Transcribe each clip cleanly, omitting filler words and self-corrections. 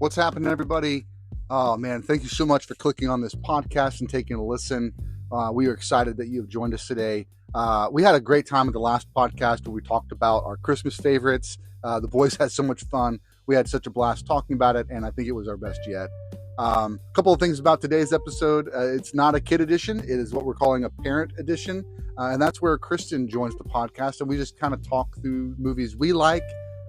What's happening, everybody? Oh, man, thank you so much for clicking on this podcast and taking a listen. We are excited that you have joined us today. We had a great time at the last podcast where we talked about our Christmas favorites. The boys had so much fun. We had such a blast talking about it, and I think it was our best yet. A couple of things about today's episode. It's not a kid edition. It is what we're calling a parent edition. And that's where Kristen joins the podcast, and we just kind of talk through movies we like.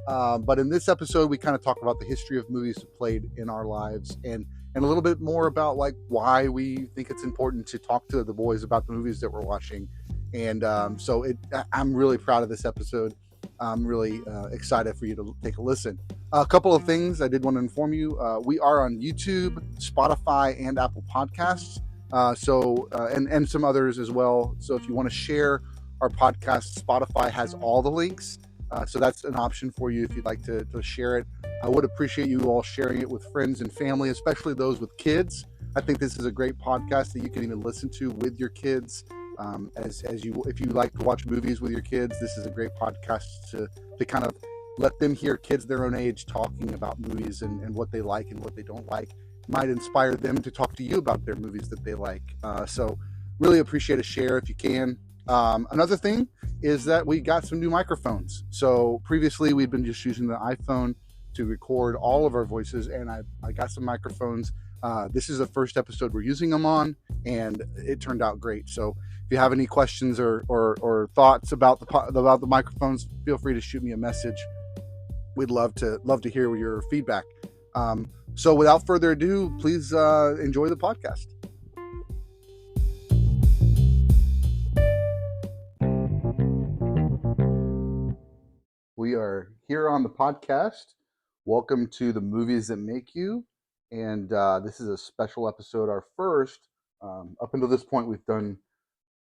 But in this episode, we kind of talk about the history of movies that played in our lives and a little bit more about like why we think it's important to talk to the boys about the movies that we're watching. And I'm really proud of this episode. I'm really excited for you to take a listen. A couple of things I did want to inform you. We are on YouTube, Spotify, and Apple Podcasts. And some others as well. So if you want to share our podcast, Spotify has all the links. So that's an option for you if you'd like to share it. I would appreciate you all sharing it with friends and family, especially those with kids. I think this is a great podcast that you can even listen to with your kids. If you like to watch movies with your kids, this is a great podcast to kind of let them hear kids their own age talking about movies and what they like and what they don't like. Might inspire them to talk to you about their movies that they like. So really appreciate a share if you can. Another thing is that we got some new microphones. So previously we'd been just using the iPhone to record all of our voices, and I got some microphones. This is the first episode we're using them on, and it turned out great. So if you have any questions or thoughts about the microphones, feel free to shoot me a message. We'd love to hear your feedback. So without further ado, please enjoy the podcast. We are here on the podcast. Welcome to the Movies That Make You. And this is a special episode, our first. Up until this point, we've done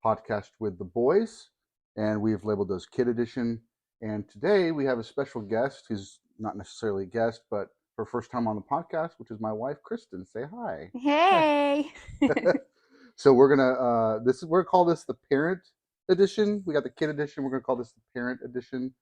podcast with the boys, and we've labeled those Kid Edition. And today we have a special guest who's not necessarily a guest, but her first time on the podcast, which is my wife, Kristen. Say hi. Hey. So we're gonna call this the Parent Edition. We got the Kid Edition. We're gonna call this the Parent Edition.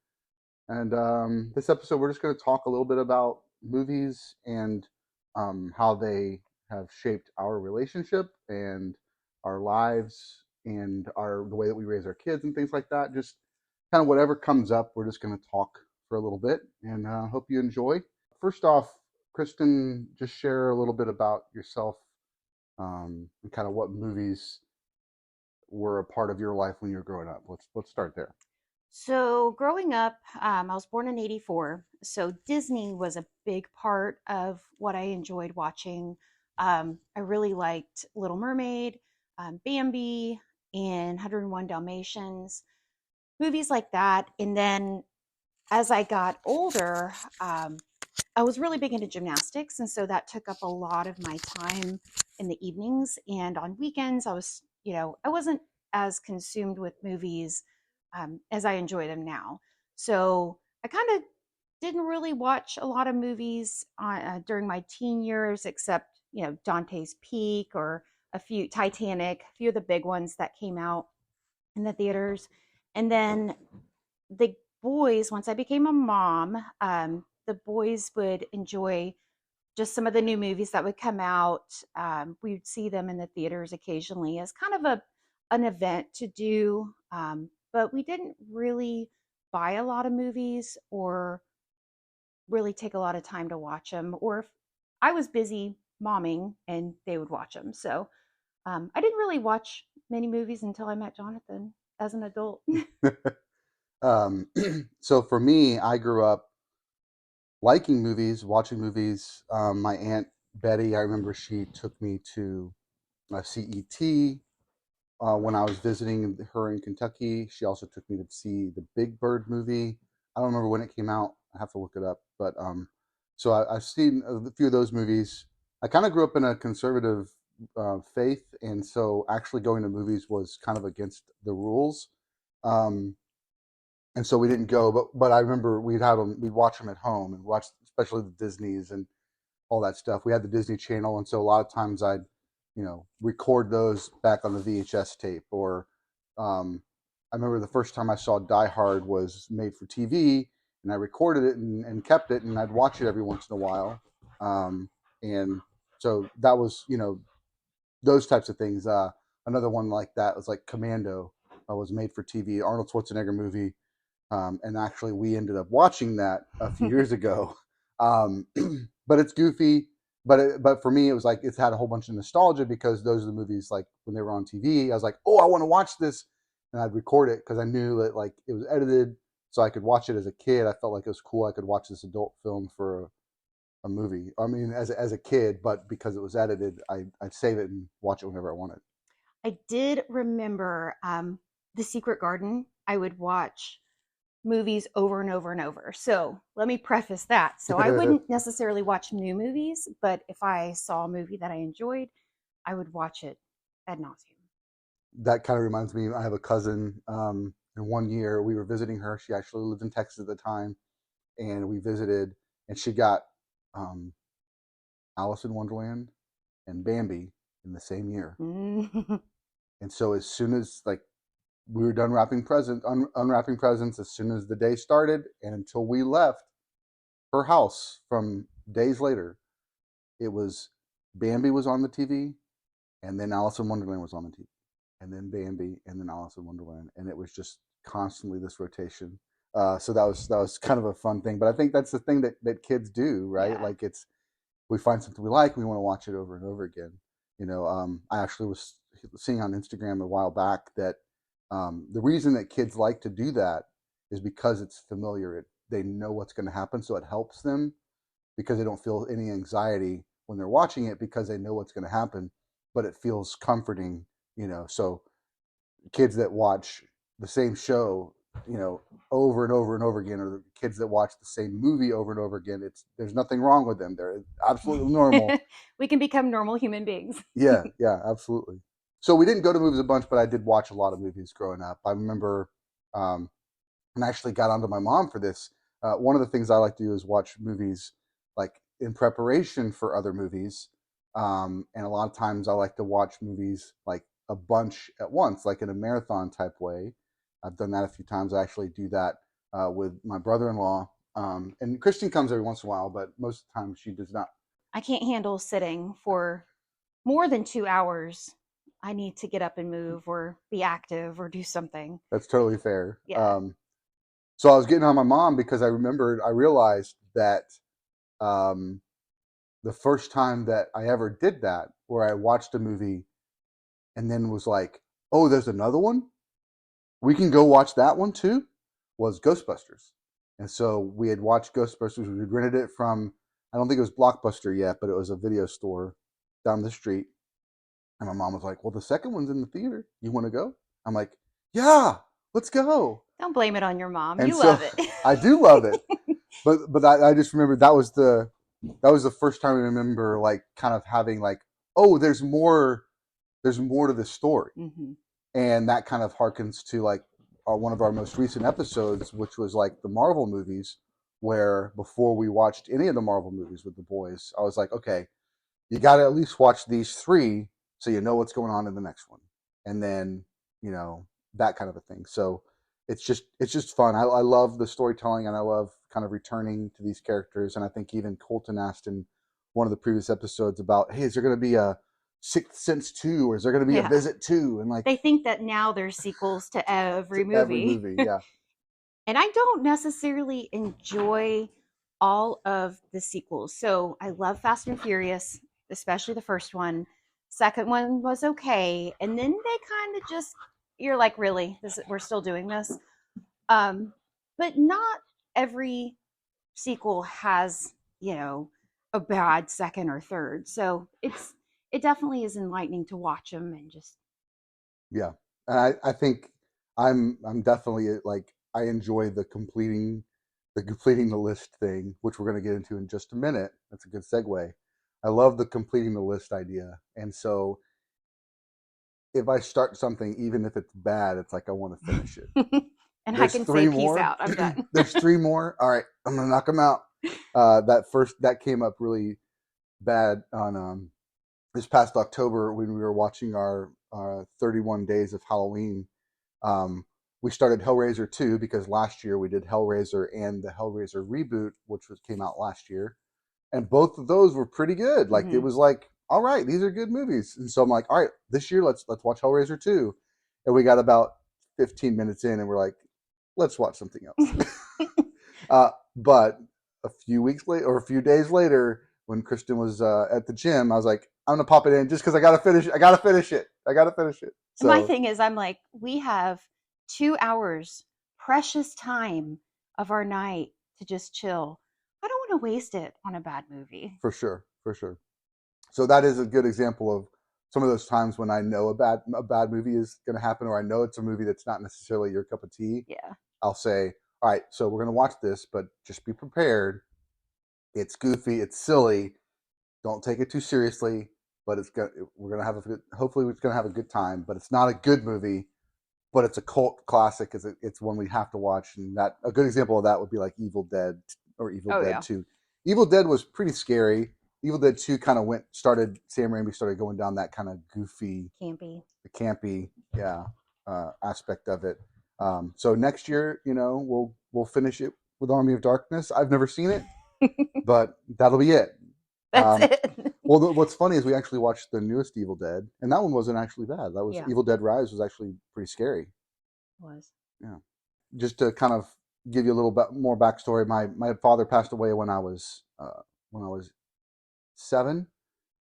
And this episode, we're just going to talk a little bit about movies and how they have shaped our relationship and our lives and the way that we raise our kids and things like that. Just kind of whatever comes up, we're just going to talk for a little bit, and hope you enjoy. First off, Kristen, just share a little bit about yourself and kind of what movies were a part of your life when you were growing up. Let's start there. So growing up, I was born in 84. So Disney was a big part of what I enjoyed watching. I really liked Little Mermaid, Bambi, and 101 Dalmatians, movies like that. And then as I got older, I was really big into gymnastics. And so that took up a lot of my time in the evenings. And on weekends, I wasn't as consumed with movies as I enjoy them now. So I kind of didn't really watch a lot of movies during my teen years, except, Dante's Peak or a few Titanic, a few of the big ones that came out in the theaters. And then the boys, once I became a mom, the boys would enjoy just some of the new movies that would come out. We'd see them in the theaters occasionally as kind of an event to do. But we didn't really buy a lot of movies or really take a lot of time to watch them. Or if I was busy momming, and they would watch them. So I didn't really watch many movies until I met Jonathan as an adult. So for me, I grew up liking movies, watching movies. My Aunt Betty, I remember she took me to CET. When I was visiting her in Kentucky. She also took me to see the Big Bird movie. I don't remember when it came out. I have to look it up. But so I've seen a few of those movies. I kind of grew up in a conservative faith, and so actually going to movies was kind of against the rules. And so we didn't go. But I remember we'd watch them at home and watch, especially the Disneys and all that stuff. We had the Disney Channel, and so a lot of times I'd record those back on the VHS tape. Or I remember the first time I saw Die Hard was made for TV, and I recorded it and kept it, and I'd watch it every once in a while. And so that was, those types of things. Another one like that was like Commando. Was made for TV, Arnold Schwarzenegger movie, and actually we ended up watching that a few years ago. Um, but it's goofy. But for me, it was like it's had a whole bunch of nostalgia because those are the movies like when they were on TV. I was like, oh, I want to watch this, and I'd record it because I knew that like it was edited, so I could watch it as a kid. I felt like it was cool. I could watch this adult film for a movie. I mean, as a kid, but because it was edited, I'd save it and watch it whenever I wanted. I did remember The Secret Garden. I would watch movies over and over and over. So let me preface that. So I wouldn't necessarily watch new movies, but if I saw a movie that I enjoyed, I would watch it ad nauseum. That kind of reminds me. I have a cousin. And one year we were visiting her. She actually lived in Texas at the time, and we visited, and she got um, Alice in Wonderland and Bambi in the same year. And so as soon as like we were done unwrapping presents, as soon as the day started and until we left her house from days later, it was Bambi was on the TV, and then Alice in Wonderland was on the TV, and then Bambi, and then Alice in Wonderland, and it was just constantly this rotation. So that was kind of a fun thing. But I think that's the thing that kids do, right? Yeah. Like we find something we like, we want to watch it over and over again. I actually was seeing on Instagram a while back that the reason that kids like to do that is because it's familiar. They know what's going to happen, so it helps them because they don't feel any anxiety when they're watching it because they know what's going to happen, but it feels comforting. So kids that watch the same show, over and over and over again, or the kids that watch the same movie over and over again, there's nothing wrong with them. They're absolutely normal. We can become normal human beings. Yeah, yeah, absolutely. So we didn't go to movies a bunch, but I did watch a lot of movies growing up. I remember, and I actually got onto my mom for this. One of the things I like to do is watch movies like in preparation for other movies. And a lot of times I like to watch movies like a bunch at once, like in a marathon type way. I've done that a few times. I actually do that with my brother-in-law. And Kristen comes every once in a while, but most of the time she does not. I can't handle sitting for more than 2 hours. I need to get up and move or be active or do something. That's totally fair. Yeah. So I was getting on my mom because I realized that um, the first time that I ever did that, where I watched a movie and then was like, oh, there's another one? We can go watch that one too? Was Ghostbusters. And so we had watched Ghostbusters. We had rented it from, I don't think it was Blockbuster yet, but it was a video store down the street. And my mom was like, well, the second one's in the theater. You want to go? I'm like, yeah, let's go. Don't blame it on your mom. And You so love it. I do love it. But I just remember that was the first time I remember like kind of having like, oh, there's more to this story. Mm-hmm. And that kind of harkens to like one of our most recent episodes, which was like the Marvel movies, where before we watched any of the Marvel movies with the boys, I was like, okay, you got to at least watch these three so you know what's going on in the next one, and then that kind of a thing. So it's just fun. I love the storytelling, and I love kind of returning to these characters. And I think even Colton asked in one of the previous episodes about, hey, is there going to be a Sixth Sense 2, or is there going to be a Yeah. Visit 2? And like They think that now there's sequels to every every movie. movie, yeah. And I don't necessarily enjoy all of the sequels. So I love Fast and Furious, especially the first one. Second one was okay. And then they kind of just, you're like, really? We're still doing this? But not every sequel has, a bad second or third. So it definitely is enlightening to watch them and just. Yeah, and I think I'm definitely like I enjoy the completing the list thing, which we're going to get into in just a minute. That's a good segue. I love the completing the list idea, and so if I start something, even if it's bad, it's like I want to finish it. And I There's can three say peace more. out. I'm done. There's three more. All right, I'm gonna knock them out. That came up really bad on this past October when we were watching our 31 Days of Halloween. Um, we started Hellraiser 2 because last year we did Hellraiser and the Hellraiser reboot, which came out last year. and both of those were pretty good. Like it Hmm. was like, all right, these are good movies. And so I'm like, all right, this year let's watch Hellraiser 2. And we got about 15 minutes in and we're like, let's watch something else. But a few weeks later or a few days later, when Kristen was at the gym, I was like, I'm gonna pop it in just because I gotta finish. I gotta finish it. I gotta finish it. My So thing is, I'm like, we have 2 hours, precious time of our night to just chill. I don't want to waste it on a bad movie. for sure, for sure. So that is a good example of some of those times when I know a bad movie is gonna happen, or I know it's a movie that's not necessarily your cup of tea. Yeah. I'll say, all right, so we're gonna watch this, but just be prepared. It's goofy, it's silly. Don't take it too seriously, but we're gonna have a good, hopefully we're gonna have a good time. But it's not a good movie, but it's a cult classic. It's one we have to watch, and that a good example of that would be like Evil Dead or Evil Oh, Dead yeah. 2. Evil Dead was pretty scary. Evil Dead 2 kind of Sam Raimi started going down that kind of goofy, Campy. the campy, yeah, aspect of it. So next year, we'll finish it with Army of Darkness. I've never seen it, but that'll be it. That's Um, it. well, what's funny is we actually watched the newest Evil Dead, and that one wasn't actually bad. That was Yeah, Evil Dead Rise was actually pretty scary. it was. Yeah. Just to kind of give you a little bit more backstory, my father passed away when I was 7,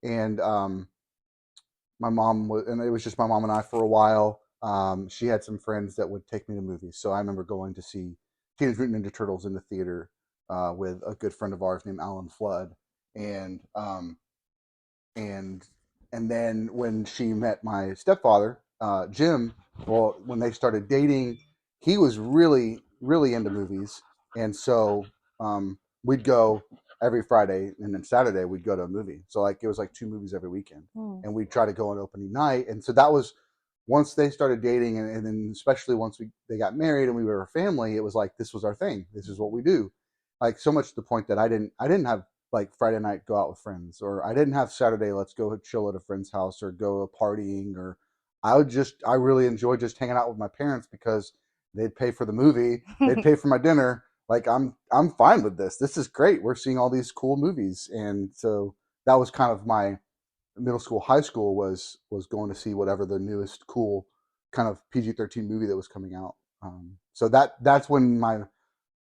and my mom was, and it was just my mom and I for a while. She had some friends that would take me to movies, so I remember going to see Teenage Mutant Ninja Turtles in the theater with a good friend of ours named Alan Flood, and and and then when she met my stepfather, Jim, well, when they started dating, he was really really into movies, and so we'd go every Friday, and then Saturday we'd go to a movie. So like it was like 2 movies every weekend, Hmm. and we'd try to go on opening night. And so that was once they started dating, and then especially once they got married and we were a family, it was like this was our thing. This is what we do. Like so much to the point that I didn't have like Friday night go out with friends, or I didn't have Saturday let's go chill at a friend's house or go partying, or I really enjoyed just hanging out with my parents because they'd pay for the movie, they'd pay for my dinner. Like I'm fine with this. This is great. We're seeing all these cool movies, and so that was kind of my middle school, high school was going to see whatever the newest cool kind of PG-13 movie that was coming out. So that's when my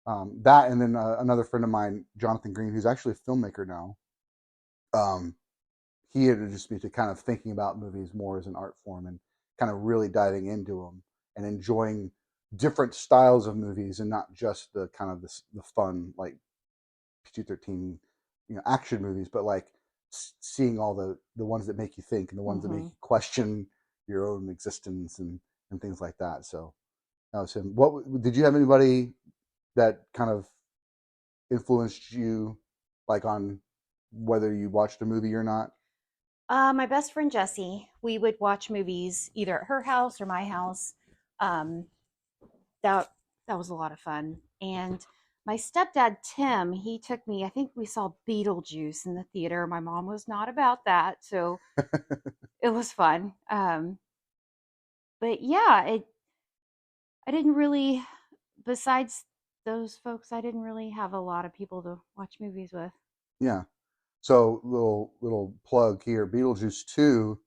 that and then another friend of mine, Jonathan Green, who's actually a filmmaker now. Um, he introduced me to kind of thinking about movies more as an art form and kind of really diving into them and enjoying different styles of movies and not just the kind of the fun like PG-13 action movies, but like seeing all the ones that make you think and the ones that make Hmm. you question your own existence and things like that. So that was him. What did you have anybody that kind of influenced you, like on whether you watched a movie or not? My best friend Jessie, we would watch movies either at her house or my house. Um, that that was a lot of fun. And my stepdad Tim, he took me. I think we saw Beetlejuice in the theater. My mom was not about that, so it was fun. But yeah, it. I didn't really. Besides those folks, I didn't really have a lot of people to watch movies with. Yeah. So little plug here. Beetlejuice 2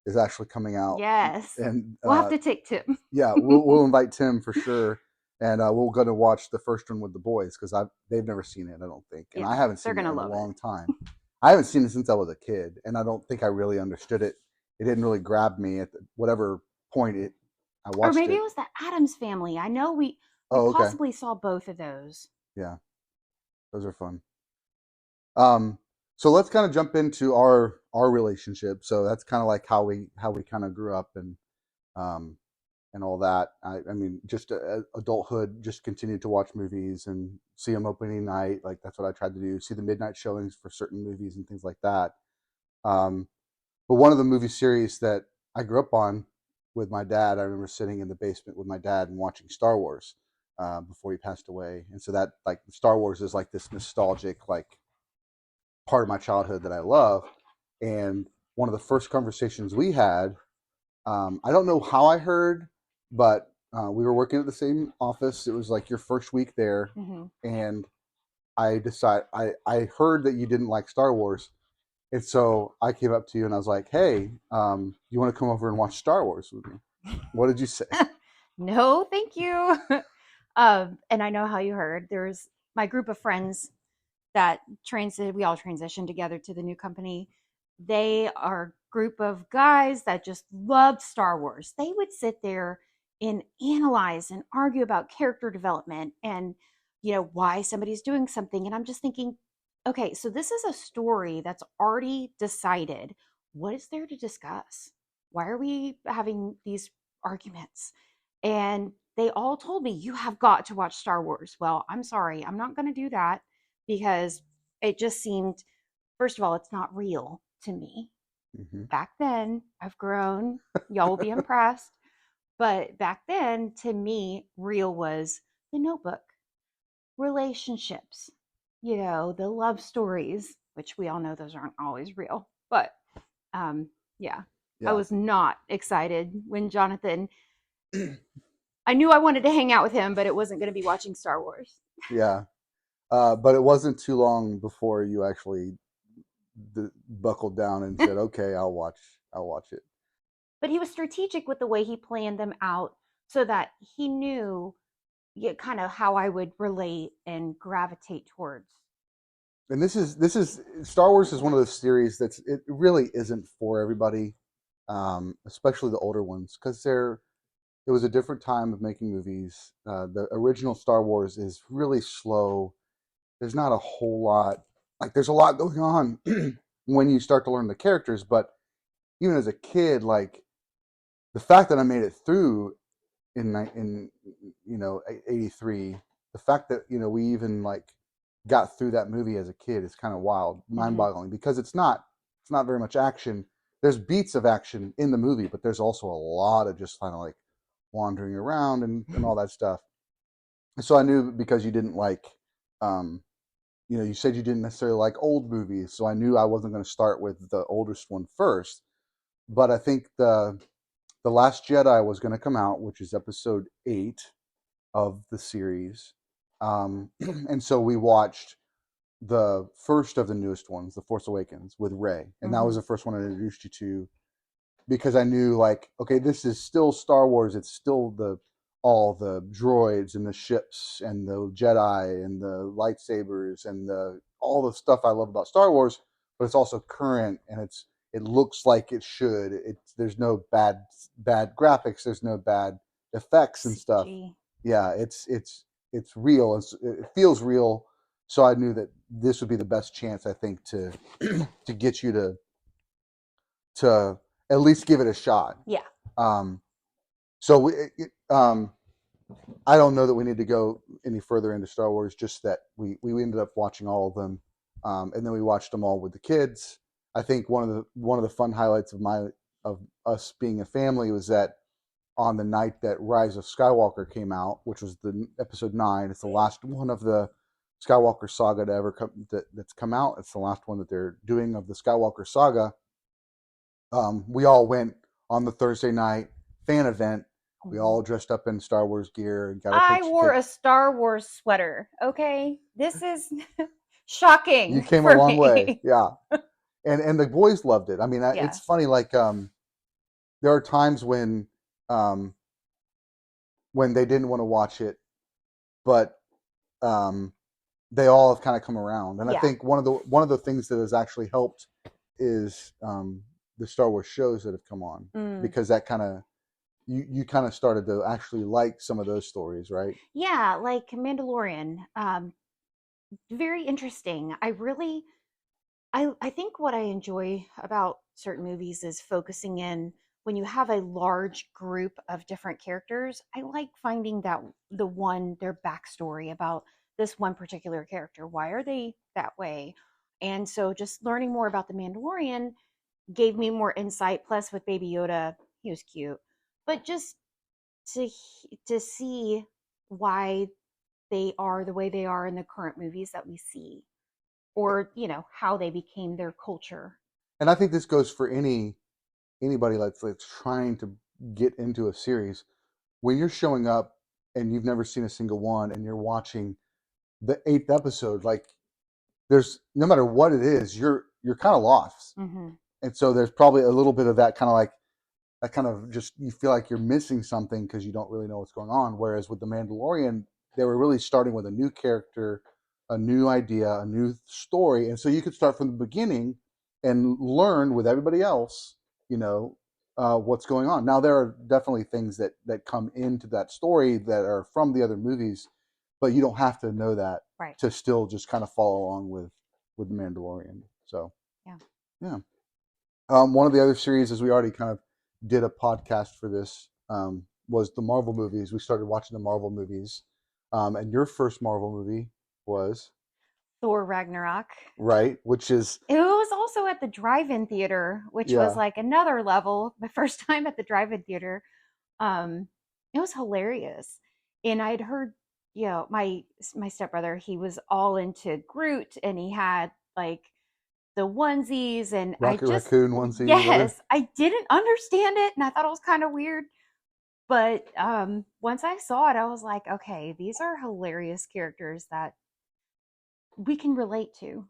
is actually coming out, Yes, and we'll have to take Tim. yeah, we'll invite Tim for sure, and we'll go to watch the first one with the boys because they've never seen it, I don't think, and Yeah, I haven't they're seen it gonna in a love it. long time. I haven't seen it since I was a kid, and I don't think I really understood it. It didn't really grab me at whatever point I Or watched maybe it. it was the Adams Family. I know we Oh, okay, possibly saw both of those. yeah, those are fun. Um, so let's kind of jump into our relationship. So that's kind of like how we kind of grew up um, and all that. I mean, just adulthood, just continued to watch movies and see them opening night. Like that's what I tried to do. See the midnight showings for certain movies and things like that. Um, but one of the movie series that I grew up on with my dad, I remember sitting in the basement with my dad and watching Star Wars before he passed away. And so that like Star Wars is like this nostalgic like part of my childhood that I love. And one of the first conversations we had, I don't know how I heard, but we were working at the same office. It was like your first week there, Hmm. and I heard that you didn't like Star Wars, and so I came up to you and I was like, "Hey, you want to come over and watch Star Wars with me?" What did you say? No, thank you. And I know how you heard. There's my group of friends that we all transitioned together to the new company. They are a group of guys that just loved Star Wars. They would sit there and analyze and argue about character development and why somebody's doing something. And I'm just thinking, okay, so this is a story that's already decided. What is there to discuss? Why are we having these arguments? And they all told me, you have got to watch Star Wars. Well, I'm sorry, I'm not going to do that because it just seemed, first of all, it's not real to me. Hmm. Back then, I've grown. Y'all will be impressed. But back then, to me, real was the notebook, relationships, the love stories, which we all know those aren't always real. But um, yeah, I Yeah. was not excited when Jonathan, I knew I wanted to hang out with him, but it wasn't going to be watching Star Wars. Yeah. But it wasn't too long before you actually buckled down and said, "Okay, I'll watch it." But he was strategic with the way he planned them out so that he knew, yeah, kind of how I would relate and gravitate towards. And this is Star Wars is one of those series that's it really isn't for everybody, especially the older ones, because it was a different time of making movies. The original Star Wars is really slow. There's not a whole lot, like there's a lot going on when you start to learn the characters, but even as a kid, like the fact that I made it through in 83, the fact that we even like got through that movie as a kid is kind of wild, Mm-hmm. mind-boggling, because it's not very much action. There's beats of action in the movie, but there's also a lot of just kind of like wandering around and all that stuff. So I knew, because you didn't like, um you said you didn't necessarily like old movies, so I knew I wasn't going to start with the oldest one first. But I think the Last Jedi was going to come out, which is episode 8 of the series. And so we watched the first of the newest ones, The Force Awakens, with Rey, and that Mm-hmm. was the first one I introduced you to, because I knew, like, okay, this is still Star Wars. It's still the all the droids and the ships and the Jedi and the lightsabers and the all the stuff I love about Star Wars, but it's also current, and it looks like it should. There's no bad graphics. There's no bad effects and stuff. CG. Yeah, it's real. It feels real. So I knew that this would be the best chance, I think, to to get you to at least give it a shot. Yeah. Um, so I don't know that we need to go any further into Star Wars. Just that we ended up watching all of them, and then we watched them all with the kids. I think one of the fun highlights of us being a family was that on the night that Rise of Skywalker came out, which was the episode 9, it's the last one of the Skywalker saga to ever that's come out. It's the last one that they're doing of the Skywalker saga. We all went on the Thursday night fan event. We Mhm. all dressed up in Star Wars gear and got our I picture wore taken. a Star Wars sweater. Okay. This is You shocking came a for long way, me. yeah. And the boys loved it. I mean, it's Yes. funny. Like, there are times um, when they didn't want to watch it, but um, they all have kind of come around. And I Yeah. think one of the things that has actually helped is the Star Wars shows that have come on, Mm. because that kind of you kind of started to actually like some of those stories, right? Yeah, like Mandalorian. Very interesting. I think what I enjoy about certain movies is focusing in when you have a large group of different characters. I like finding that their backstory about this one particular character. Why are they that way? And so just learning more about the Mandalorian gave me more insight. Plus, with Baby Yoda, he was cute. But just to see why they are the way they are in the current movies that we see, or how they became their culture. And I think this goes for anybody that's trying to get into a series. When you're showing up and you've never seen a single one, and you're watching the eighth episode, like there's no matter what it is, you're kind of lost, Mm-hmm. and so there's probably a little bit of that kind of like that kind of just you feel like you're missing something because you don't really know what's going on. Whereas with the Mandalorian, they were really starting with a new character, a new idea, a new story, and so you could start from the beginning and learn with everybody else, you know, what's going on. Now there are definitely things that come into that story that are from the other movies, but you don't have to know that Right. to still just kind of follow along with the Mandalorian. So Yeah. yeah. One of the other series, as we already kind of did a podcast for this, was the Marvel movies. We started watching the Marvel movies, and your first Marvel movie was Thor Ragnarok. right, which is It was also at the drive-in theater, which was yeah, like another level. The first time at the drive-in theater, um, it was hilarious. And I'd heard, my stepbrother, he was all into Groot, and he had like the onesies, and I Rocket just, Raccoon onesie or whatever. yes, I didn't understand it, and I thought it was kind of weird. But once I saw it, I was like, okay, these are hilarious characters that we can relate to.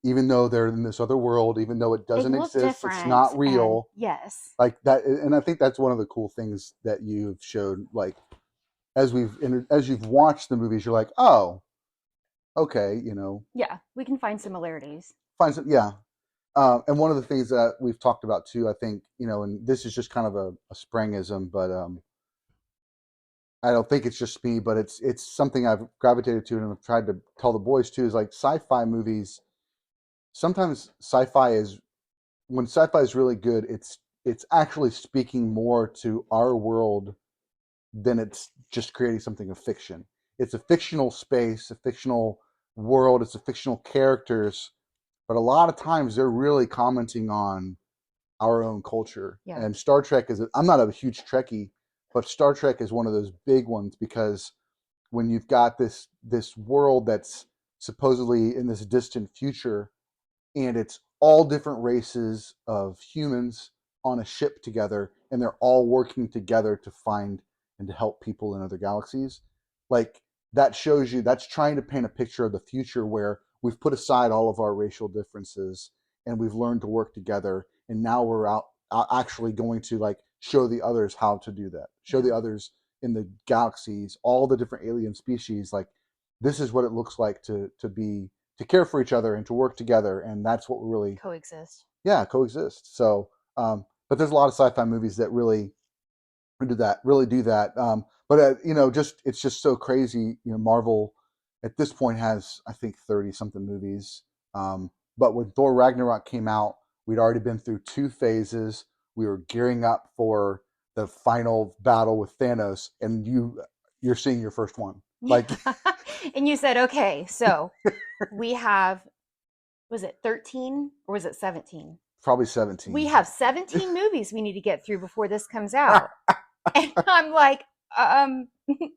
Even though they're in this other world, even though it They doesn't look exist, it's different, not and real. yes, Like that, and I think that's one of the cool things that you've showed. Like as you've watched the movies, you're like, oh, okay, you know, yeah, we can find similarities. find some, yeah. And one of the things that we've talked about too, I think, you know, and this is just kind of a Sprangism, but I don't think it's just me, but it's something I've gravitated to and I've tried to tell the boys too, is like sci-fi movies. Sometimes sci-fi is when sci-fi is really good, it's actually speaking more to our world than it's just creating something of fiction. It's a fictional space, a fictional world, it's a fictional characters, but a lot of times they're really commenting on our own culture. Yeah. And Star Trek is, I'm not a huge Trekkie, but Star Trek is one of those big ones because when you've got this world that's supposedly in this distant future and it's all different races of humans on a ship together and they're all working together to find and to help people in other galaxies, like that shows you that's trying to paint a picture of the future where we've put aside all of our racial differences and we've learned to work together and now we're out actually going to like show the others how to do that, show Yeah. the others in the galaxies all the different alien species, like this is what it looks like to care for each other and to work together, and that's what we really Coexist. yeah coexist. So, but there's a lot of sci-fi movies that really do that. But you know, just it's just so crazy. You know, Marvel at this point has I think 30 something movies. But when Thor Ragnarok came out, we'd already been through two phases. We were gearing up for the final battle with Thanos, and you're seeing your first one. Yeah. Like And you said, okay, so we have, was it 13 or was it 17? probably We 17. have 17 movies we need to get through before this comes out. And I'm like,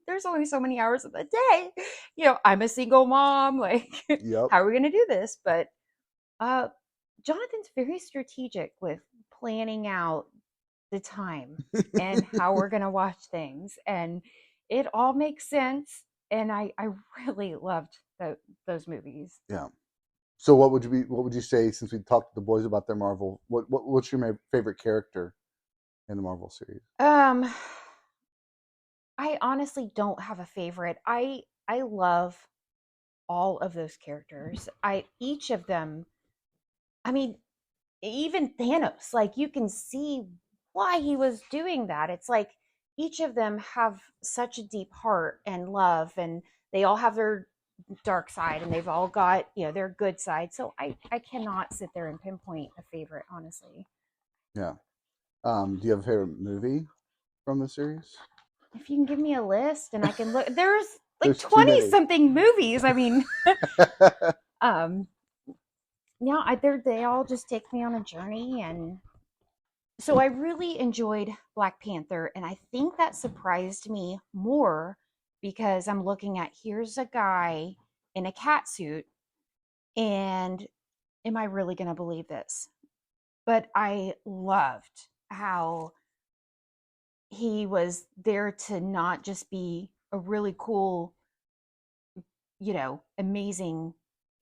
there's only so many hours of the day. I'm a single mom. Like, Yep. how are we going to do this? But uh, Jonathan's very strategic with planning out the time and how we're going to watch things. And it all makes sense. And I really loved those movies. Yeah. So what would you say since we talked to the boys about their Marvel? What's your favorite character in the Marvel series? Um, I honestly don't have a favorite. I love all of those characters. I each of them, I mean, even Thanos, like you can see why he was doing that. It's like each of them have such a deep heart and love, and they all have their dark side, and they've all got, their good side. So I cannot sit there and pinpoint a favorite, honestly. Yeah. Do you have a favorite movie from the series? If you can give me a list and I can look, there's like There's too 20 many. something movies. I mean, um, yeah, they all just take me on a journey. And so I really enjoyed Black Panther, and I think that surprised me more because I'm looking at, here's a guy in a cat suit, and am I really going to believe this? But I loved how he was there to not just be a really cool, amazing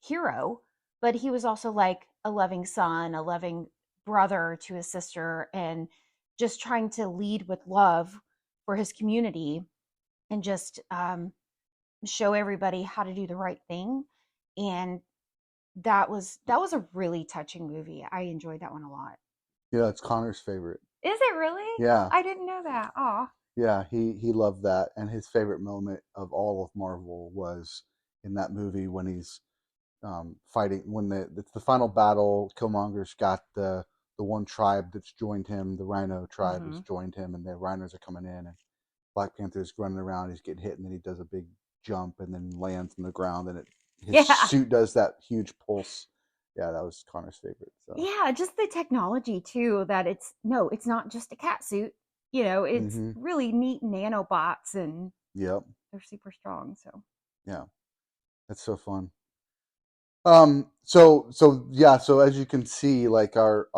hero, but he was also like a loving son, a loving brother to his sister, and just trying to lead with love for his community and just show everybody how to do the right thing. And that was a really touching movie. I enjoyed that one a lot. Yeah, it's Connor's favorite. Is it really? Yeah, I didn't know that. Oh, yeah, he loved that, and his favorite moment of all of Marvel was in that movie when he's fighting when the final battle. Killmonger's got the one tribe that's joined him. The Rhino tribe has mm-hmm. joined him, and the Rhinos are coming in, and Black Panther's running around. He's getting hit, and then he does a big jump, and then lands on the ground, and his Yeah. suit does that huge pulse. Yeah, that was Connor's favorite. So, Yeah, just the technology too, that it's no, it's not just a cat suit. It's mm-hmm. really neat nanobots and Yep, they're super strong. So yeah, that's so fun. So yeah, so as you can see, like our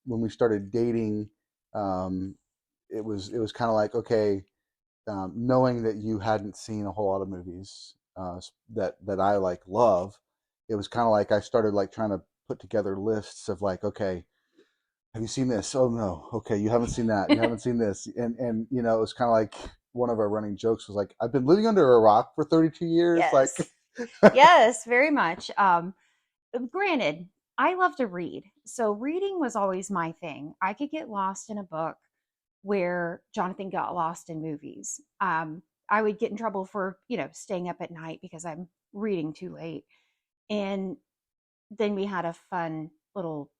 when we started dating, um, it was kind of like, okay, knowing that you hadn't seen a whole lot of movies that I like love, it was kind of like I started like trying to put together lists of like, okay, have you seen this? Oh no, okay, you haven't seen that, you haven't seen this, and it was kind of like one of our running jokes was like, I've been living under a rock for 32 years, like. yes. Yes, very much. Granted, I love to read. So reading was always my thing. I could get lost in a book where Jonathan got lost in movies. I would get in trouble for, staying up at night because I'm reading too late. And then we had a fun little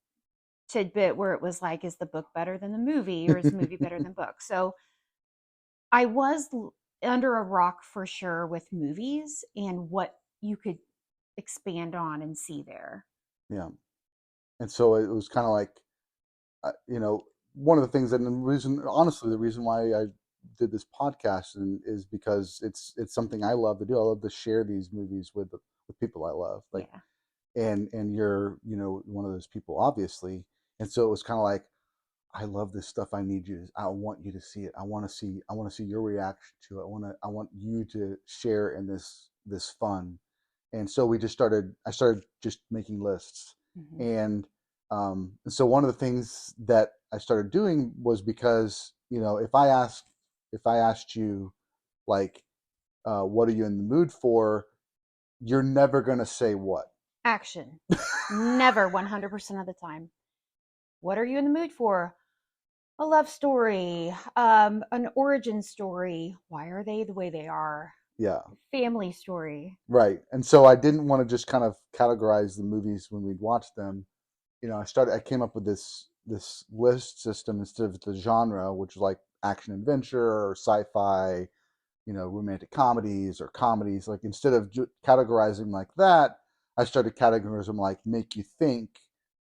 tidbit where it was like, is the book better than the movie or is the movie better than book? So I was under a rock for sure with movies and what you could expand on and see there. Yeah, and so it was kind of like, one of the things, and the reason, honestly, the reason why I did this podcast is because it's something I love to do. I love to share these movies with people I love, like, Yeah. and you're one of those people, obviously. And so it was kind of like, I love this stuff. I want you to see it. I want to see your reaction to it. I want you to share in this fun. And so I started just making lists. Hmm. And so one of the things that I started doing was, because if I asked you, like, what are you in the mood for, you're never gonna say what. Action. Never 100% of the time. What are you in the mood for? A love story, an origin story. Why are they the way they are? Yeah, Family story. right. And so I didn't want to just kind of categorize the movies when we'd watch them. I came up with this list system instead of the genre, which was like action adventure or sci-fi, romantic comedies or comedies. Like, instead of categorizing like that, I started categorizing them like make you think,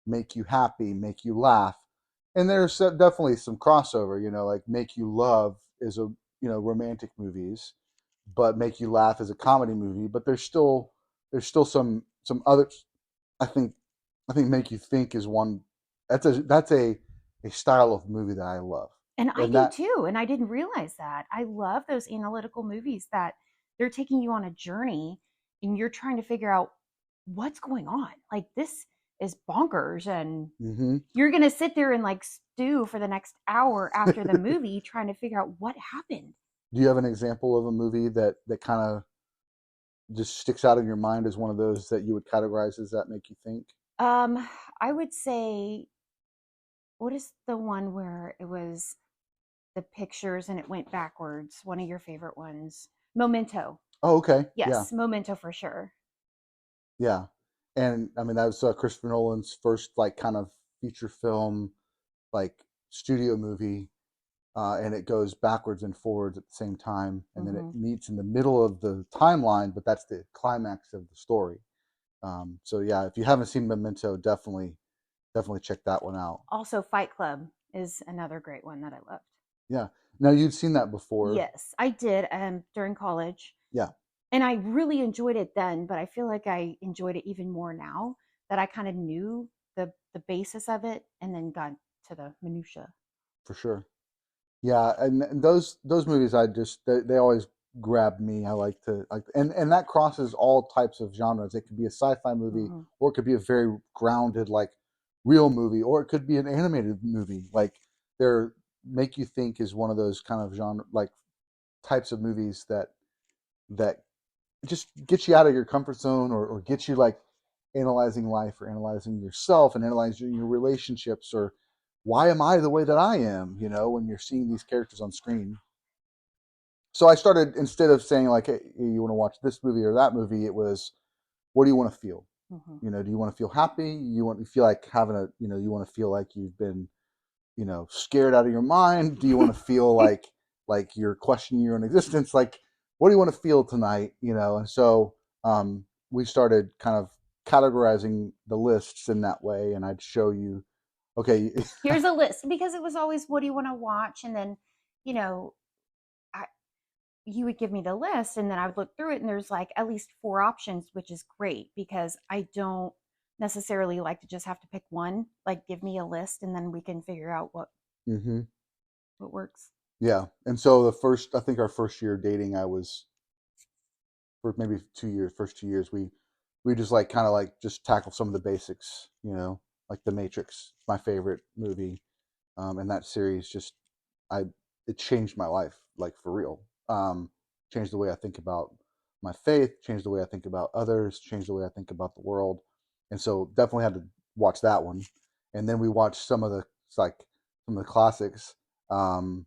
make you happy, make you laugh. And there's definitely some crossover, like make you love is a, romantic movies, but make you laugh is a comedy movie. But there's still some others. I think I think make you think is one. That's a style of movie that I love, And I and do that. too. And I didn't realize that. I love those analytical movies that they're taking you on a journey and you're trying to figure out what's going on. Like, this is bonkers. And Hmm. you're going to sit there and like stew for the next hour after the movie trying to figure out what happened. Do you have an example of a movie that kind of just sticks out in your mind as one of those that you would categorize as that make you think? Um, I would say, what is the one where it was the pictures and it went backwards? One of your favorite ones. Memento. Oh, okay, yeah, Yes, Memento for sure. yeah. And I mean, that was Christopher Nolan's first, like, kind of feature film, like, studio movie, and it goes backwards and forwards at the same time, and then it Hmm. meets in the middle of the timeline, but that's the climax of the story. So yeah, if you haven't seen Memento, definitely check that one out. Also, Fight Club is another great one that I loved. Yeah. Now, you'd seen that before. Yes, I did during college. Yeah, And I really enjoyed it then, but I feel like I enjoyed it even more now that I kind of knew the basis of it and then got to the minutia. for sure. Yeah, and those movies, they always grab me. I like to like, and that crosses all types of genres. It could be a sci-fi movie, Hmm. or it could be a very grounded, like real movie, or it could be an animated movie. Like they're make you think is one of those kind of genre like types of movies that just get you out of your comfort zone, or get you like analyzing life, or analyzing yourself, and analyzing your relationships, or why am I the way that I am, when you're seeing these characters on screen. So I started, instead of saying like, hey, you want to watch this movie or that movie, it was, what do you want to feel? Hmm. Do you want to feel happy? You want to feel like having a, you want to feel like you've been, scared out of your mind? Do you want to feel like you're questioning your own existence? Like, what do you want to feel tonight? And so we started kind of categorizing the lists in that way, and I'd show you, okay. Here's a list, because it was always, what do you want to watch? And then, you know, I, you would give me the list, and then I would look through it, and there's like at least four options, which is great because I don't necessarily like to just have to pick one. Like, give me a list, and then we can figure out Hmm. what works. Yeah. And so I think our first year dating, I was, for maybe 2 years, first 2 years, we just like kind of like just tackle some of the basics, like The Matrix, my favorite movie, and that series just, I it changed my life, like for real. Changed the way I think about my faith, changed the way I think about others, changed the way I think about the world, and so definitely had to watch that one, and then we watched some of the classics, um,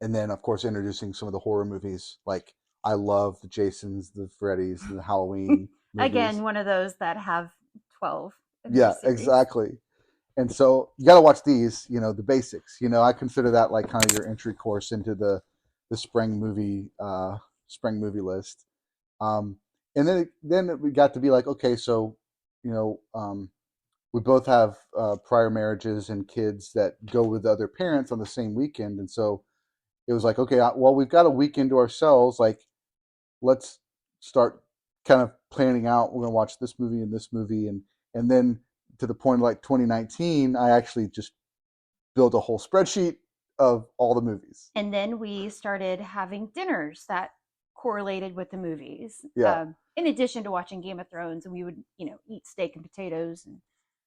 and then of course introducing some of the horror movies. Like I love the Jasons, the Freddys, the Halloween Again, movies. one of those that have 12 in their Yeah, series. exactly. And so you got to watch these, the basics. I consider that like kind of your entry course into the spring movie list. Um, and then we got to be like, okay, so you know, um, we both have prior marriages and kids that go with other parents on the same weekend, and so it was like, okay, well, we've got a weekend to ourselves. Like, let's start kind of planning out. We're gonna watch this movie, and then to the point of like 2019, I actually just built a whole spreadsheet of all the movies. And then we started having dinners that correlated with the movies. Yeah, In addition to watching Game of Thrones, and we would, eat steak and potatoes, and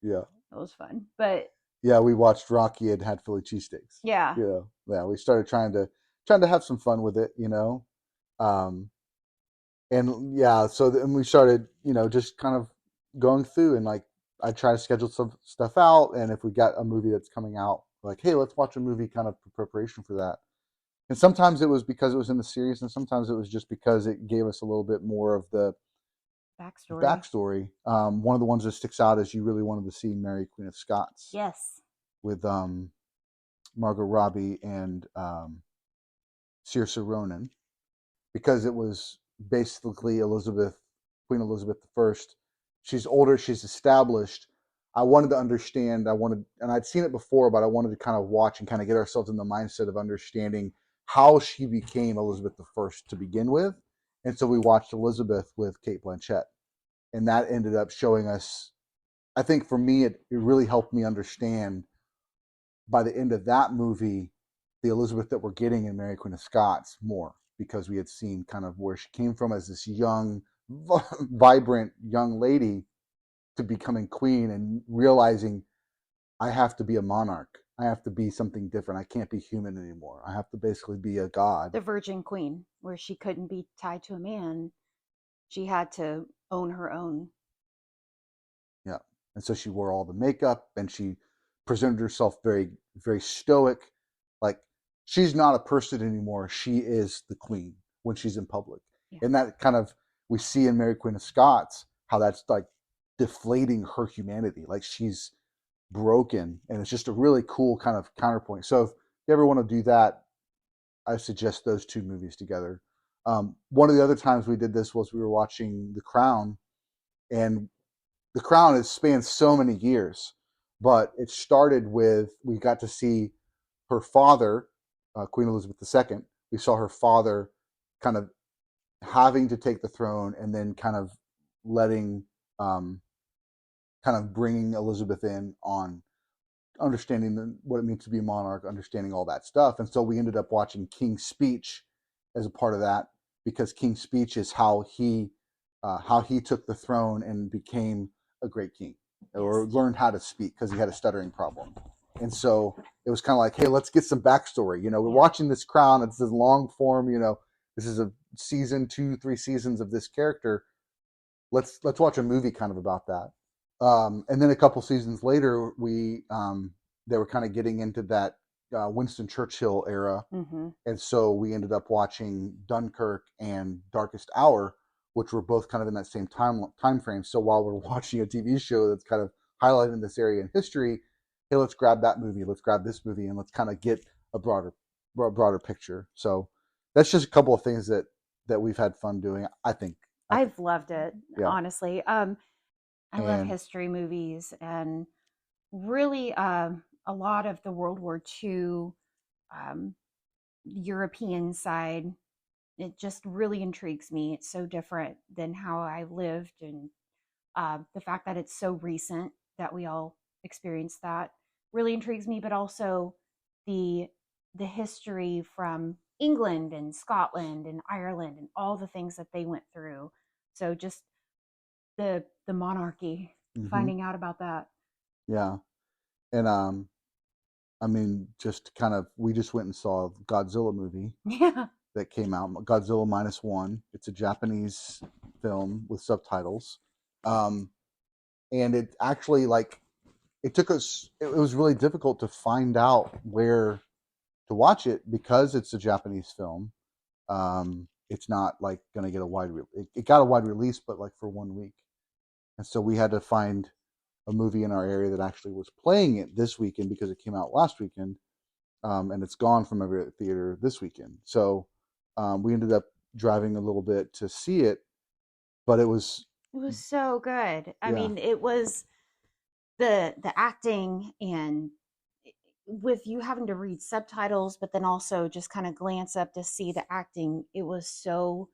yeah, it was fun. But yeah. We watched Rocky and had Philly cheesesteaks. yeah, Yeah. We started trying to have some fun with it. Um, and yeah, so then we started, just kind of going through, and like I try to schedule some stuff out, and if we got a movie that's coming out, like, hey, let's watch a movie, kind of preparation for that. And sometimes it was because it was in the series, and sometimes it was just because it gave us a little bit more of the backstory. backstory. One of the ones that sticks out is you really wanted to see Mary Queen of Scots Yes. with Margot Robbie and Saoirse Ronan, because it was basically Queen Elizabeth I. She's older, she's established. I wanted to understand, and I'd seen it before, but I wanted to kind of watch and kind of get ourselves in the mindset of understanding how she became Elizabeth I to begin with. And so we watched Elizabeth with Kate Blanchett, and that ended up showing us. I think for me, it really helped me understand by the end of that movie the Elizabeth that we're getting in Mary Queen of Scots more, because we had seen kind of where she came from as this young, vibrant young lady to becoming queen, and realizing I have to be a monarch. I have to be something different. I can't be human anymore. I have to basically be a god. The Virgin Queen, where she couldn't be tied to a man. She had to own her own. Yeah. And so she wore all the makeup, and she presented herself very, very stoic. Like, she's not a person anymore. She is the queen when she's in public. Yeah. And that kind of, we see in Mary Queen of Scots how that's like deflating her humanity. Like, she's broken. And it's just a really cool kind of counterpoint. So if you ever want to do that, I suggest those two movies together. One of the other times we did this was we were watching The Crown, and The Crown has spanned so many years, but it started with, we got to see her father, Queen Elizabeth II. We saw her father kind of having to take the throne, and then kind of letting, kind of bringing Elizabeth in on understanding what it means to be a monarch, understanding all that stuff. And so we ended up watching King's Speech as a part of that, because King's Speech is how he took the throne and became a great king, or Yes. learned how to speak because he had a stuttering problem. And so it was kind of like, hey, let's get some backstory. We're watching this Crown. It's this long form. This is a season, 2, 3 seasons of this character. Let's watch a movie kind of about that. And then a couple seasons later, they were kind of getting into that Winston Churchill era, Mm-hmm. and so we ended up watching Dunkirk and Darkest Hour, which were both kind of in that same time frame. So while we're watching a TV show that's kind of highlighting this area in history, hey, let's grab that movie, let's grab this movie, and let's kind of get a broader picture. So that's just a couple of things that we've had fun doing. I think. I've loved it, Yeah. honestly. I love history movies, and really a lot of the World War II um, European side. It just really intrigues me. It's so different than how I lived, and the fact that it's so recent that we all experienced that really intrigues me. But also the the history from England and Scotland and Ireland and all the things that they went through. So just the monarchy, Mm-hmm. finding out about that. Yeah. And I mean, just kind of, we just went and saw a Godzilla movie Yeah. that came out, Godzilla Minus One. It's a Japanese film with subtitles. And it actually, like, it took us, it was really difficult to find out where to watch it because it's a Japanese film. It's not like going to get a it got a wide release, but like for 1 week. And so we had to find a movie in our area that actually was playing it this weekend because it came out last weekend. And it's gone from every theater this weekend. So we ended up driving a little bit to see it, but it was, so good. I yeah. mean, it was the acting, and with you having to read subtitles, but then also just kind of glance up to see the acting, it was so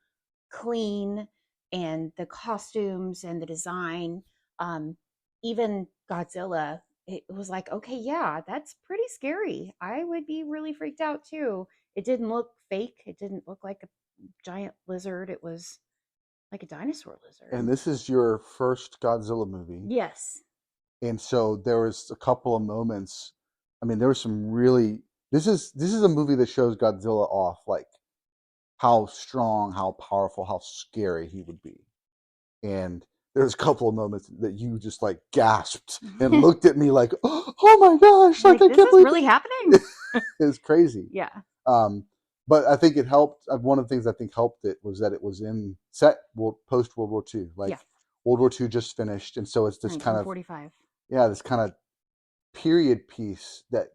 clean, and the costumes and the design, um, even Godzilla, it was like, okay, yeah, that's pretty scary. I would be really freaked out too. It didn't look fake. It didn't look like a giant lizard. It was like a dinosaur And lizard. this is your first Godzilla movie. Yes. And so there was a couple of moments. I mean, there was some really, this is a movie that shows Godzilla off, like how strong, how powerful, how scary he would be. And there's a couple of moments that you just like gasped and looked at me like, oh my gosh, like Like, I this can't is believe really it. happening. It's crazy. Yeah. Um, but I think it helped. One of the things I think helped it was that it was in set post World War II. Like Yeah. World War II just finished, and so it's this kind of, 1945. yeah, this kind of period piece that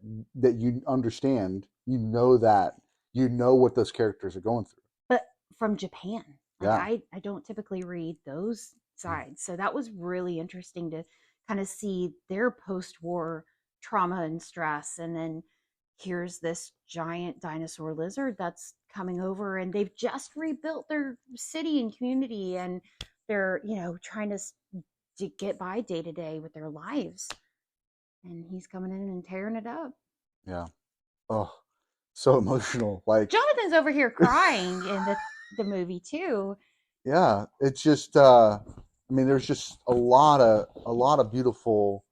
you understand. You know what those characters are going through. But from Japan. Like, Yeah. I don't typically read those sides. So that was really interesting to kind of see their post-war trauma and stress. And then here's this giant dinosaur lizard that's coming over, and they've just rebuilt their city and community, and they're, trying to get by day to day with their lives. And he's coming in and tearing it up. Yeah. Oh, so emotional. Like, Jonathan's over here crying in the movie too. yeah, it's just I mean, there's just a lot of beautiful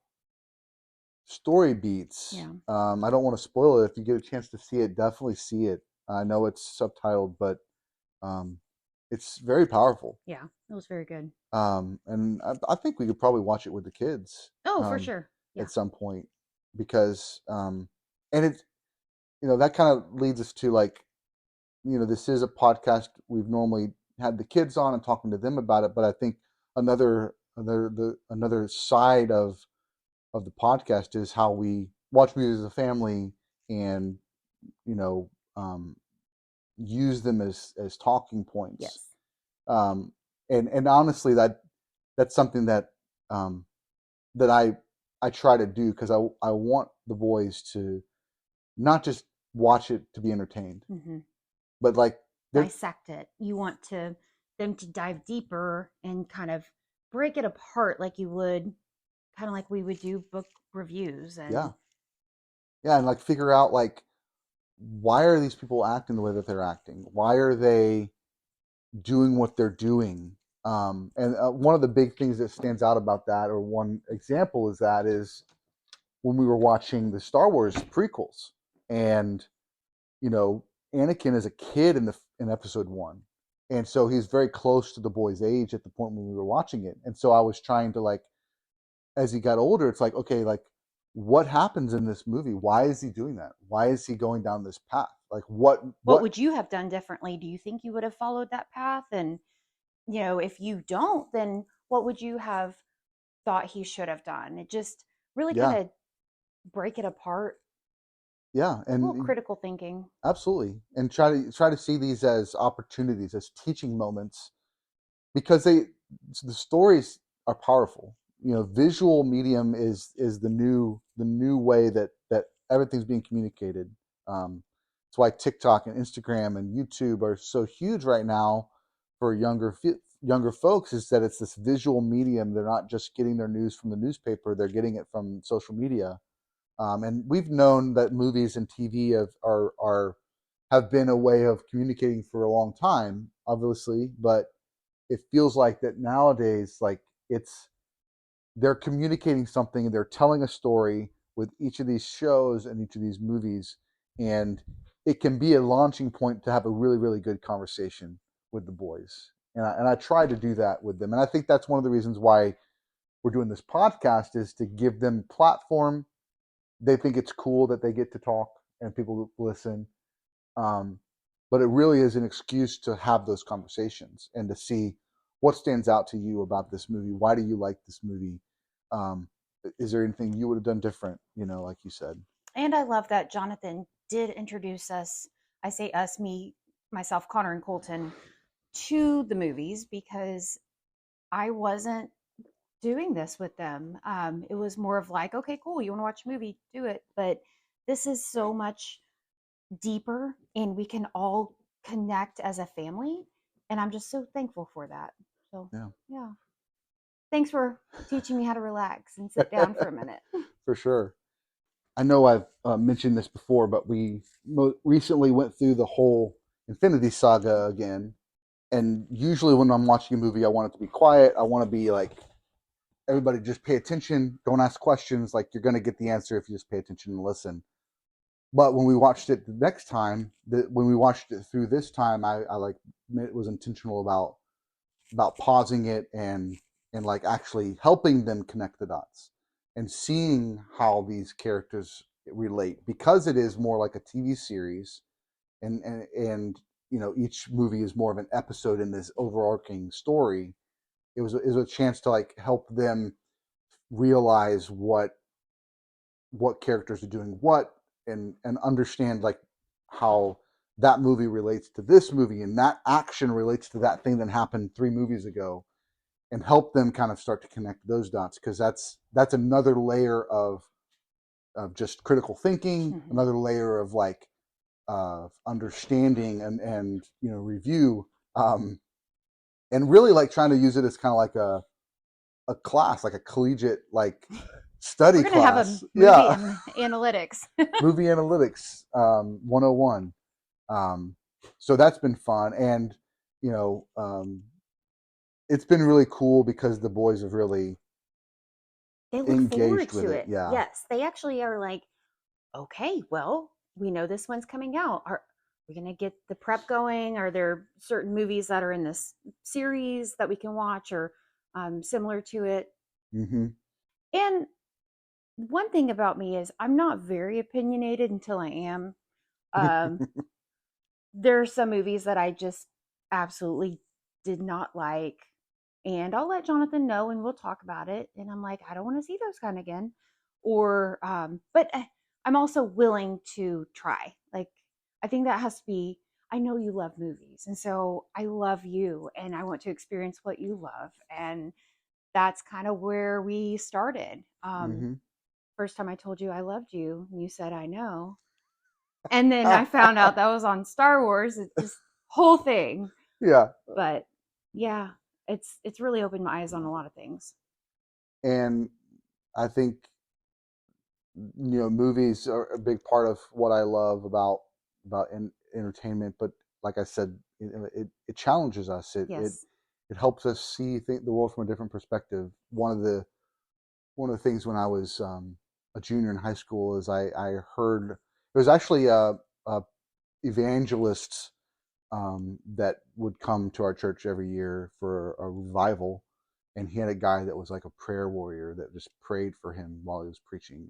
story beats. Yeah. I don't want to spoil it. If you get a chance to see it, definitely see it. I know it's subtitled, but um, it's very powerful. Yeah, it was very good. And I think we could probably watch it with the kids Oh, for sure. Yeah. at some point because and it, that kind of leads us to, like, this is a podcast we've normally had the kids on and talking to them about it, but I think another side of the podcast is how we watch movies as a family and you know um, use them as talking points. Yes. And honestly, that's something that um, that I try to do because I want the boys to not just watch it to be entertained, Hmm. but like they're, Dissect it. You want them to dive deeper and kind of break it apart, like you would, kind of like we would do book reviews. yeah, And yeah, and like figure out, like, why are these people acting the way that they're acting? Why are they doing what they're doing? And one of the big things that stands out about that, or one example is that, is when we were watching the Star Wars prequels, and you know, Anakin is a kid in Episode One, and so he's very close to the boy's age at the point when we were watching it. And so I was trying to, like, as he got older, it's like, okay, like, what happens in this movie? Why is he doing that? Why is he going down this path? Like, What what? would you have done differently? Do you think you would have followed that path? And, if you don't, then what would you have thought he should have done? It just really kind Yeah, of break it apart. yeah, A little and critical thinking. absolutely, and try to see these as opportunities, as teaching moments, because the stories are powerful. You know, visual medium is the new way that everything's being communicated. That's why TikTok and Instagram and YouTube are so huge right now for younger folks, is that it's this visual medium. They're not just getting their news from the newspaper; they're getting it from social media. And we've known that movies and TV have been a way of communicating for a long time, obviously, but it feels like that nowadays, like, it's they're communicating something, and they're telling a story with each of these shows and each of these movies, and it can be a launching point to have a really, really good conversation with the boys. And I try to do that with them, and I think that's one of the reasons why we're doing this podcast, is to give them platform. They think it's cool that they get to talk and people listen. um, but it really is an excuse to have those conversations and to see what stands out to you about this movie. Why do you like this movie? um, is there anything you would have done different, like you said? And I love that Jonathan did introduce us. I say us, me, myself, Connor, and Colton, to the movies, because I wasn't doing this with them. It was more of like, okay, cool, you want to watch a movie, do it. But this is so much deeper, and we can all connect as a family. And I'm just so thankful for that. So, Yeah. yeah. Thanks for teaching me how to relax and sit down for a minute. For sure. I know I've mentioned this before, but we recently went through the whole Infinity Saga again. And usually when I'm watching a movie, I want it to be quiet. I want to be like, everybody just pay attention, don't ask questions. Like, you're going to get the answer if you just pay attention and listen. But when we watched it the next time, when we watched it through this time, I like, it was intentional about pausing it, and like actually helping them connect the dots and seeing how these characters relate, because it is more like a TV series, and each movie is more of an episode in this overarching story. It was a chance to, like, help them realize what characters are doing what, and understand, like, how that movie relates to this movie, and that action relates to that thing that happened 3 movies ago, and help them kind of start to connect those dots, because that's another layer of just critical thinking, Mhm. another layer of, like, understanding, and review, and really, like, trying to use it as kind of like a class, like a collegiate, like, We're study going to have a class. movie Yeah. in analytics. Movie analytics 101. So that's been fun, and you know um, it's been really cool because the boys have really They look forward engaged with to it. it. Yeah. Yes, they actually are like, okay, well, we know this one's coming out. Are we going to get the prep going? Are there certain movies that are in this series that we can watch, or similar to it? Mm-hmm. And one thing about me is I'm not very opinionated until I am. Um, there are some movies that I just absolutely did not like. And I'll let Jonathan know and we'll talk about it. And I'm like, I don't want to see those kind again. But I'm also willing to try. Like, I think that has to be, I know you love movies. And so I love you and I want to experience what you love. And that's kind of where we started. Mm-hmm. First time I told you I loved you, and you said, I know. And then I found out that was on Star Wars. It's just whole thing. Yeah. But yeah, it's really opened my eyes on a lot of things. And I think movies are a big part of what I love about entertainment, but like I said, it challenges us. Yes. It helps us see the world from a different perspective. One of the things when I was a junior in high school is I heard it was actually a evangelists that would come to our church every year for a revival, and he had a guy that was like a prayer warrior that just prayed for him while he was preaching.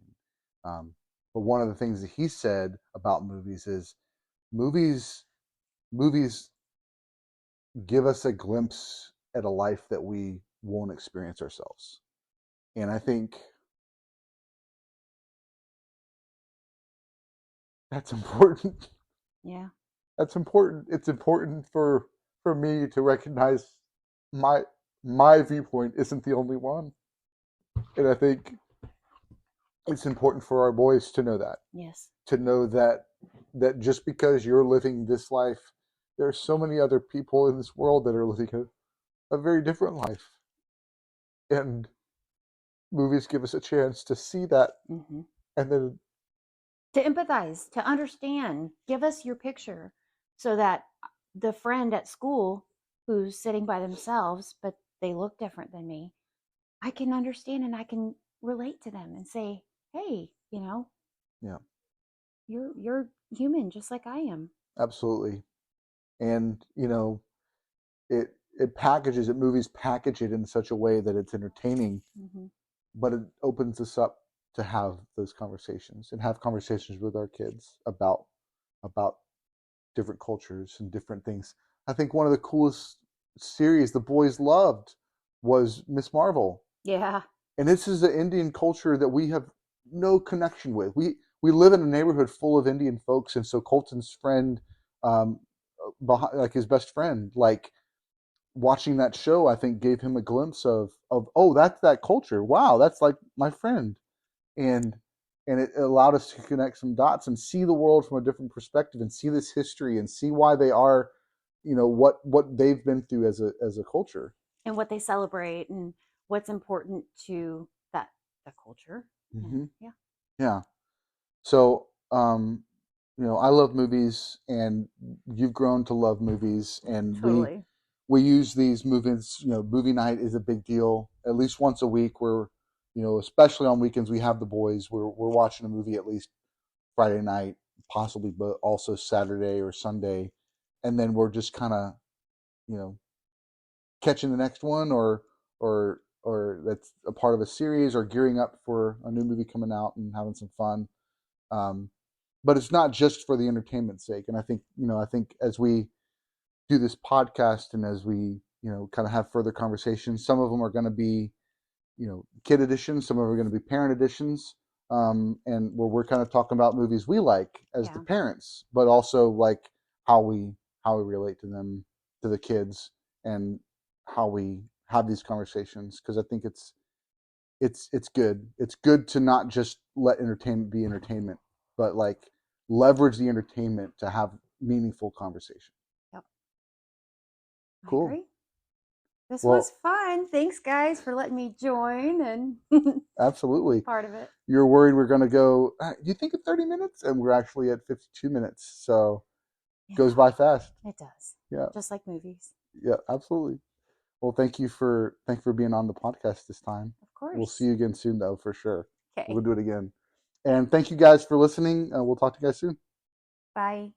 Um, but one of the things that he said about movies is movies movies give us a glimpse at a life that we won't experience ourselves, and I think that's important. Yeah. That's important. It's important for me to recognize my my viewpoint isn't the only one, and I think it's important for our boys to know that. Yes. To know that just because you're living this life, there are so many other people in this world that are living a very different life, and movies give us a chance to see that, Mm-hmm. and then To empathize, to understand, give us your picture so that the friend at school who's sitting by themselves, but they look different than me, I can understand and I can relate to them and say, hey, yeah, you're human just like I am. absolutely. And movies package it in such a way that it's entertaining, Mm-hmm. but it opens us up to have those conversations and have conversations with our kids about different cultures and different things. I think one of the coolest series the boys loved was Miss Marvel, Yeah. and this is an Indian culture that we have no connection with. We live in a neighborhood full of Indian folks, and so Colton's friend, um, like his best friend, like watching that show, I think gave him a glimpse of oh, that's that culture. Wow, that's like my friend, and it allowed us to connect some dots and see the world from a different perspective and see this history and see why they are, what they've been through as a culture. And what they celebrate and what's important to that culture. And Hmm. yeah, Yeah. So, I love movies, and you've grown to love movies, and totally. we use these movies. Movie night is a big deal. At least once a week, especially on weekends, we have the boys. We're watching a movie at least Friday night, possibly, but also Saturday or Sunday, and then we're just kind of, you know, catching the next one, or that's a part of a series, or gearing up for a new movie coming out and having some fun. Um, but it's not just for the entertainment's sake. And I think as we do this podcast and as we, kind of have further conversations, some of them are going to be, kid editions, some of them are going to be parent editions. And where we're kind of talking about movies we like as the Yeah. parents, but also like how we how we relate to them, to the kids, and how we have these conversations. Because I think it's good. It's good to not just let entertainment be entertainment, but like leverage the entertainment to have meaningful conversation. Yep. I Cool. agree. This was Well, fun. Thanks, guys, for letting me join and be absolutely. part of it. You're worried we're going to go, do you think of 30 minutes? And we're actually at 52 minutes. So it goes Yeah, by fast. it does. Yeah. Just like movies. Yeah, absolutely. Well, thank you for being on the podcast this time. Of We'll see course. you again soon, though, for sure. Okay. We'll do it again. And thank you guys for listening. We'll talk to you guys soon. Bye.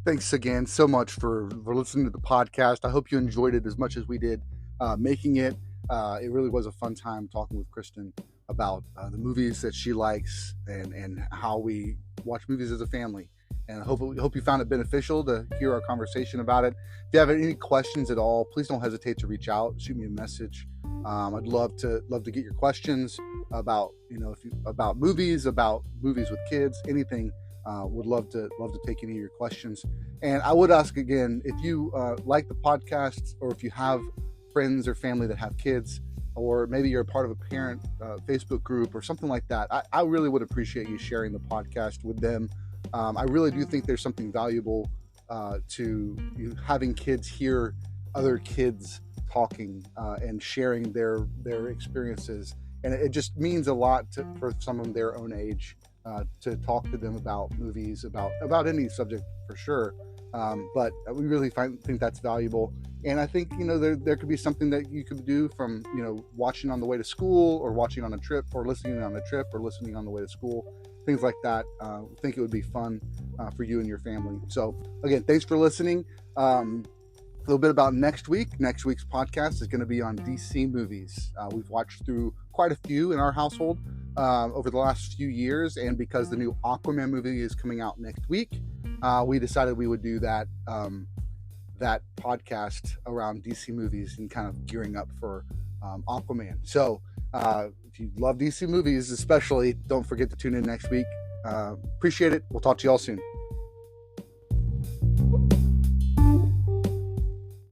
Thanks again so much for listening to the podcast. I hope you enjoyed it as much as we did making it. It really was a fun time talking with Kristen about the movies that she likes and how we watch movies as a family. And I hope you found it beneficial to hear our conversation about it. If you have any questions at all, please don't hesitate to reach out. Shoot me a message. I'd love to get your questions about about movies with kids, anything. Would love to take any of your questions. And I would ask again, if you like the podcast, or if you have friends or family that have kids, or maybe you're a part of a parent Facebook group or something like that, I really would appreciate you sharing the podcast with them. I really do think there's something valuable to having kids hear other kids talking and sharing their experiences and it just means a lot for someone their own age to talk to them about movies, about any subject for sure. But we really think that's valuable. And I think, there could be something that you could do from, watching on the way to school, or watching on a trip, or listening on a trip, or listening on the way to school, things like that. I think it would be fun for you and your family. So again, thanks for listening. A little bit about next week. Next week's podcast is going to be on DC movies. We've watched through quite a few in our household over the last few years, and because the new Aquaman movie is coming out next week, we decided we would do that podcast around DC movies and kind of gearing up for Aquaman. So if you love DC movies especially, don't forget to tune in next week. Appreciate it. We'll talk to you all soon.